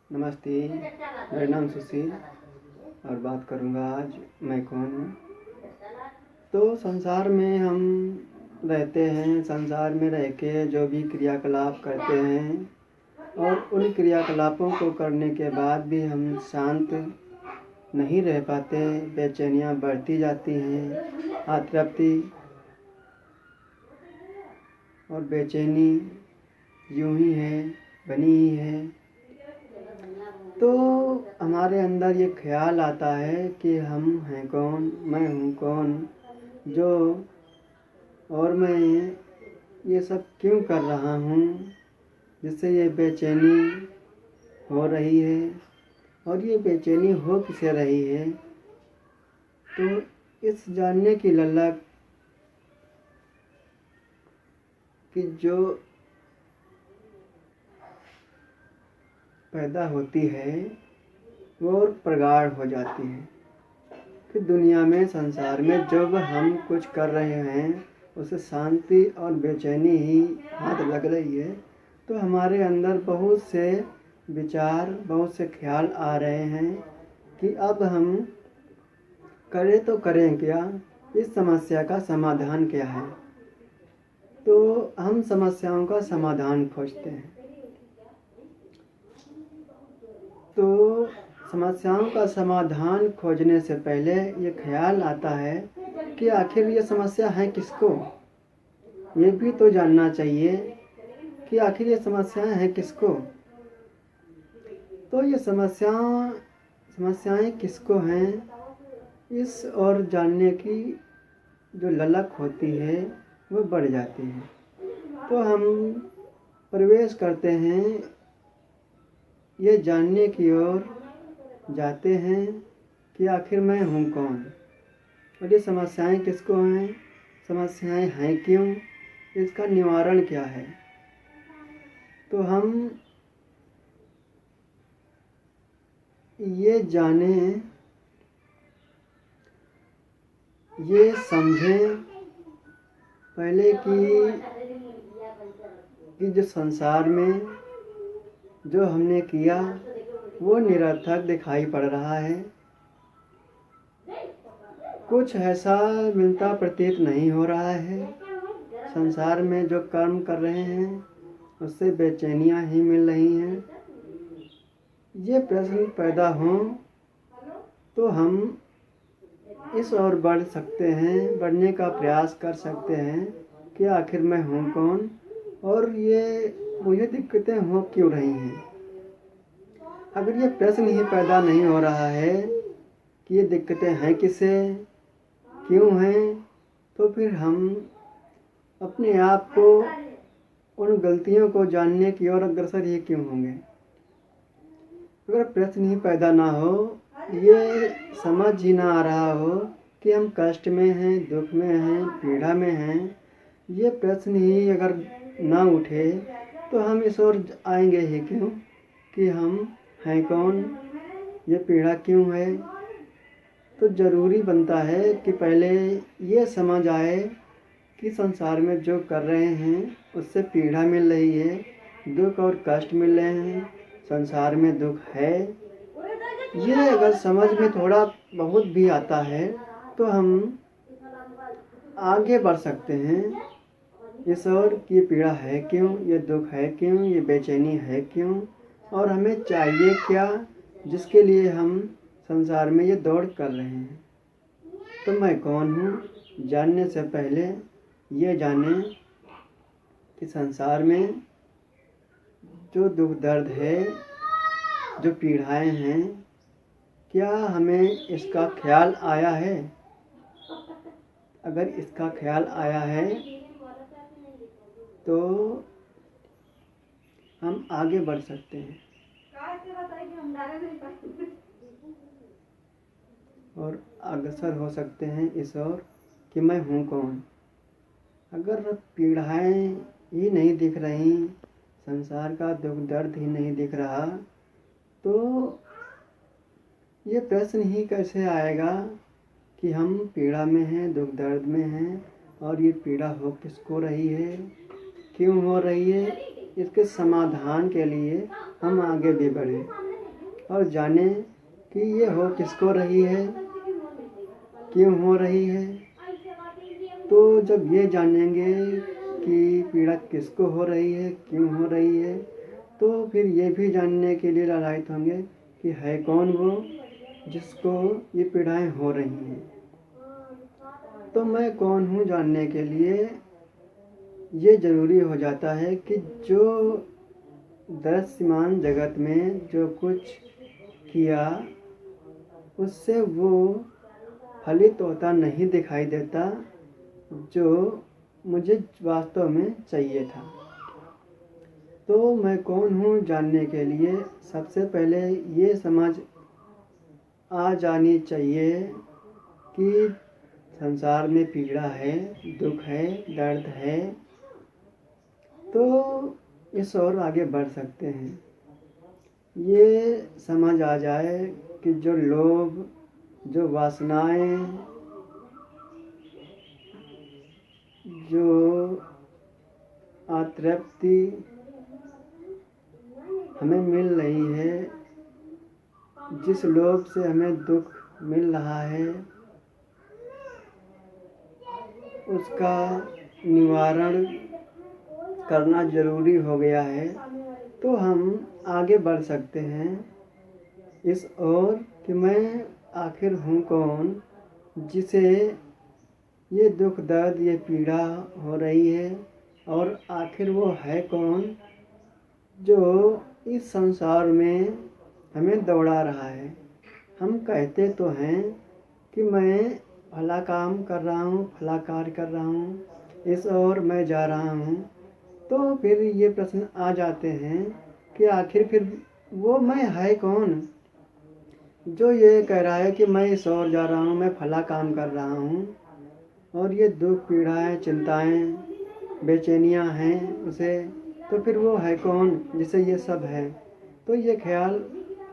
नमस्ते, मेरा नाम सुशील और बात करूँगा आज मैं कौन हूँ। तो संसार में हम रहते हैं, संसार में रह के जो भी क्रियाकलाप करते हैं और उन क्रियाकलापों को करने के बाद भी हम शांत नहीं रह पाते, बेचैनियाँ बढ़ती जाती हैं, अतृप्ति और बेचैनी यूं ही है, बनी ही है। तो हमारे अंदर ये ख्याल आता है कि हम हैं कौन, मैं हूँ कौन, जो और मैं ये सब क्यों कर रहा हूँ, जिससे ये बेचैनी हो रही है। और ये बेचैनी हो किसे रही है, तो इस जानने की ललक कि जो पैदा होती है वो और प्रगाढ़ हो जाती है कि दुनिया में, संसार में जब हम कुछ कर रहे हैं उसे शांति और बेचैनी ही हाथ लग रही है, तो हमारे अंदर बहुत से विचार, बहुत से ख्याल आ रहे हैं कि अब हम करें तो करें क्या, इस समस्या का समाधान क्या है। तो हम समस्याओं का समाधान खोजते हैं। तो समस्याओं का समाधान खोजने से पहले ये ख्याल आता है कि आखिर ये समस्या है किसको। ये भी तो जानना चाहिए कि आखिर ये समस्याएं हैं किसको। तो ये समस्याएं किसको हैं, इस और जानने की जो ललक होती है वो बढ़ जाती है। तो हम प्रवेश करते हैं, ये जानने की ओर जाते हैं कि आखिर मैं हूँ कौन और ये समस्याएं किसको हैं, समस्याएं हैं क्यों, इसका निवारण क्या है। तो हम ये जानें, ये समझें पहले कि जो संसार में जो हमने किया वो निरर्थक दिखाई पड़ रहा है, कुछ ऐसा मिलता प्रतीत नहीं हो रहा है। संसार में जो कर्म कर रहे हैं उससे बेचैनियाँ ही मिल रही हैं। ये प्रश्न पैदा हों तो हम इस ओर बढ़ सकते हैं, बढ़ने का प्रयास कर सकते हैं कि आखिर मैं हूँ कौन और ये मुझे दिक्कतें हो क्यों रही हैं। अगर ये प्रश्न ही पैदा नहीं हो रहा है कि ये दिक्कतें हैं किसे, क्यों हैं, तो फिर हम अपने आप को, उन गलतियों को जानने की ओर अग्रसर ही क्यों होंगे। अगर प्रश्न ही पैदा ना हो, ये समझ ही ना आ रहा हो कि हम कष्ट में हैं, दुख में हैं, पीड़ा में हैं, ये प्रश्न ही अगर ना उठे तो हम इस ओर आएंगे ही क्यों कि हम हैं कौन, ये पीड़ा क्यों है। तो ज़रूरी बनता है कि पहले ये समझ आए कि संसार में जो कर रहे हैं उससे पीड़ा मिल रही है, दुख और कष्ट मिल रहे हैं, संसार में दुख है। ये अगर समझ में थोड़ा बहुत भी आता है तो हम आगे बढ़ सकते हैं इस ओर कि ये पीड़ा है क्यों, ये दुख है क्यों, ये बेचैनी है क्यों और हमें चाहिए क्या, जिसके लिए हम संसार में ये दौड़ कर रहे हैं। तो मैं कौन हूँ जानने से पहले ये जानें कि संसार में जो दुख दर्द है, जो पीड़ाएं हैं, क्या हमें इसका ख्याल आया है। अगर इसका ख्याल आया है तो हम आगे बढ़ सकते हैं और अग्रसर हो सकते हैं इस ओर कि मैं हूँ कौन। अगर पीड़ाएं ही नहीं दिख रही, संसार का दुख दर्द ही नहीं दिख रहा, तो ये प्रश्न ही कैसे आएगा कि हम पीड़ा में हैं, दुख दर्द में हैं और ये पीड़ा हो किसको रही है, क्यों हो रही है। इसके समाधान के लिए हम आगे भी बढ़ें। और जाने कि ये हो किसको रही है, क्यों हो रही है। तो जब ये जानेंगे कि पीड़ा किसको हो रही है, क्यों हो रही है, तो फिर ये भी जानने के लिए लालायित होंगे कि है कौन वो जिसको ये पीड़ाएं हो रही हैं। तो मैं कौन हूँ जानने के लिए ये ज़रूरी हो जाता है कि जो दृश्यमान जगत में जो कुछ किया उससे वो फलित होता नहीं दिखाई देता जो मुझे वास्तव में चाहिए था। तो मैं कौन हूँ जानने के लिए सबसे पहले ये समझ आ जानी चाहिए कि संसार में पीड़ा है, दुख है, दर्द है, तो इस और आगे बढ़ सकते हैं। ये समझ आ जाए कि जो लोभ, जो वासनाएं, जो अतृप्ति हमें मिल रही है, जिस लोभ से हमें दुख मिल रहा है, उसका निवारण करना ज़रूरी हो गया है। तो हम आगे बढ़ सकते हैं इस ओर कि मैं आखिर हूँ कौन जिसे ये दुख दर्द, ये पीड़ा हो रही है, और आखिर वो है कौन जो इस संसार में हमें दौड़ा रहा है। हम कहते तो हैं कि मैं भला काम कर रहा हूँ, भला कार्य कर रहा हूँ, इस ओर मैं जा रहा हूँ। तो फिर ये प्रश्न आ जाते हैं कि आखिर फिर वो मैं है कौन जो ये कह रहा है कि मैं इस ओर जा रहा हूँ, मैं भला काम कर रहा हूँ, और ये दुख, पीड़ाएं, चिंताएं, बेचैनियाँ हैं उसे। तो फिर वो है कौन जिसे ये सब है। तो ये ख्याल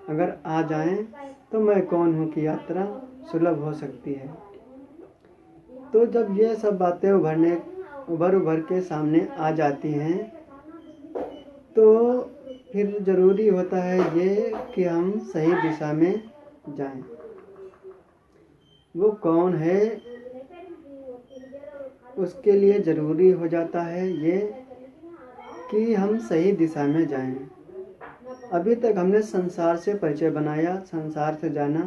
अगर आ जाएं तो मैं कौन हूँ की यात्रा सुलभ हो सकती है। तो जब ये सब बातें उभर के सामने आ जाती हैं तो फिर ज़रूरी होता है ये कि हम सही दिशा में जाएं। वो कौन है उसके लिए ज़रूरी हो जाता है ये कि हम सही दिशा में जाएं। अभी तक हमने संसार से परिचय बनाया, संसार से जाना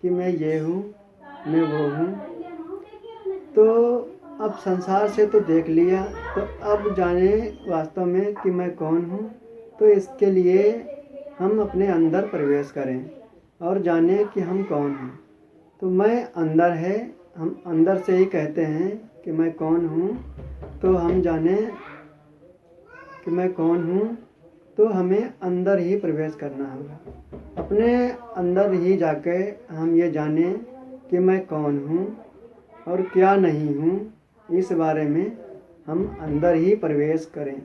कि मैं ये हूँ, मैं वो हूँ। तो अब संसार से तो देख लिया, तो अब जाने वास्तव में कि मैं कौन हूँ। तो इसके लिए हम अपने अंदर प्रवेश करें और जाने कि हम कौन हैं। तो मैं अंदर है, हम अंदर से ही कहते हैं कि मैं कौन हूँ। तो हम जाने कि मैं कौन हूँ, तो हमें अंदर ही प्रवेश करना होगा। अपने अंदर ही जाके हम ये जाने कि मैं कौन हूँ और क्या नहीं हूँ, इस बारे में हम अंदर ही प्रवेश करें।